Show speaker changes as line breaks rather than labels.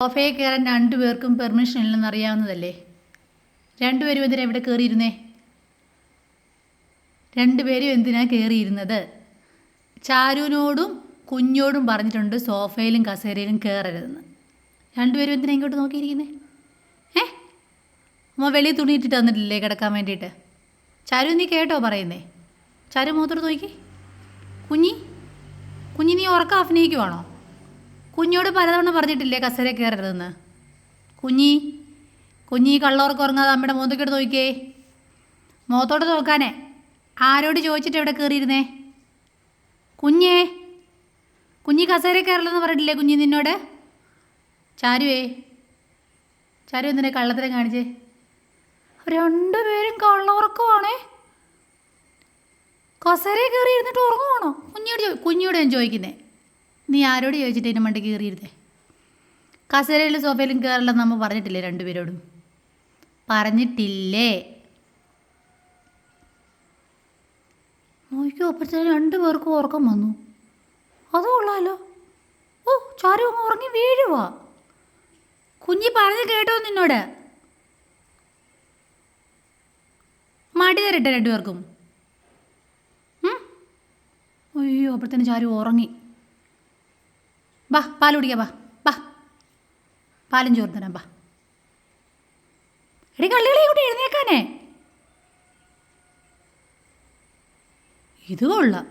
സോഫയിൽ കയറാൻ രണ്ടുപേർക്കും പെർമിഷൻ ഇല്ലെന്ന് അറിയാവുന്നതല്ലേ? രണ്ടുപേരും എന്തിനാ ഇവിടെ കയറിയിരുന്നേ? രണ്ടുപേരും എന്തിനാ കയറിയിരുന്നത്? ചാരുവിനോടും കുഞ്ഞോടും പറഞ്ഞിട്ടുണ്ട് സോഫയിലും കസേരയിലും കയറരുതെന്ന്. രണ്ടുപേരും എന്തിനാ ഇങ്ങോട്ട് നോക്കിയിരിക്കുന്നേ? അമ്മ വെളിയിൽ തുണിയിട്ടിട്ട് വന്നിട്ടില്ലേ കിടക്കാൻ വേണ്ടിയിട്ട്? ചാരു നീ കേട്ടോ പറയുന്നേ? ചാരു മൂത്തോട്ട് നോക്കി. കുഞ്ഞി നീ ഉറക്കം അഭിനയിക്കുവാണോ? കുഞ്ഞോട് പലതവണ പറഞ്ഞിട്ടില്ലേ കസേര കയറരുതെന്ന്? കുഞ്ഞി കള്ളോറക്കം ഉറങ്ങാതെ അമ്മയുടെ മുഖത്തേക്കിട്ട് നോക്കിയേ. മുഖത്തോട്ട് നോക്കാനേ. ആരോട് ചോദിച്ചിട്ട് എവിടെ കയറിയിരുന്നേ? കുഞ്ഞി കസേര കയറലെന്ന് പറഞ്ഞിട്ടില്ലേ കുഞ്ഞി നിന്നോട്? ചാരു എന്തിനാ കള്ളത്തരം കാണിച്ചേ? രണ്ടുപേരും കള്ളോറക്കമാണേ. കസേര കയറി ഇരുന്നിട്ട് ഉറങ്ങുവാണോ? കുഞ്ഞോട് ഞാൻ ചോദിക്കുന്നേ. നീ ആരോട് ചോദിച്ചിട്ട് ഇതിൻ്റെ മണ്ടയ്ക്ക് കയറിയിരുന്നേ? കസേരയിലും സോഫയിലും കയറില്ലെന്ന് നമ്മൾ പറഞ്ഞിട്ടില്ലേ രണ്ടുപേരോടും? പറഞ്ഞിട്ടില്ലേ? നോക്കിയോ, അപ്പോഴത്തേനും രണ്ടുപേർക്കും ഉറക്കം വന്നു. അത് കൊള്ളാമല്ലോ. ചാരു അങ്ങ് ഉറങ്ങി വീഴുവാ. കുഞ്ഞി പറഞ്ഞ് കേട്ടോ നിന്നോട്? മാറ്റി തരട്ടെ രണ്ടുപേർക്കും? അയ്യോ, അപ്പോഴത്തേനും ചാരു ഉറങ്ങി. ബാ പാൽ കുടിക്കാം. ബാ പാലും ചോറ് തരാം. ബാ എടി കള്ളികളെ കൂട്ടി എഴുന്നേക്കാനേ. ഇത് കൊള്ളാം.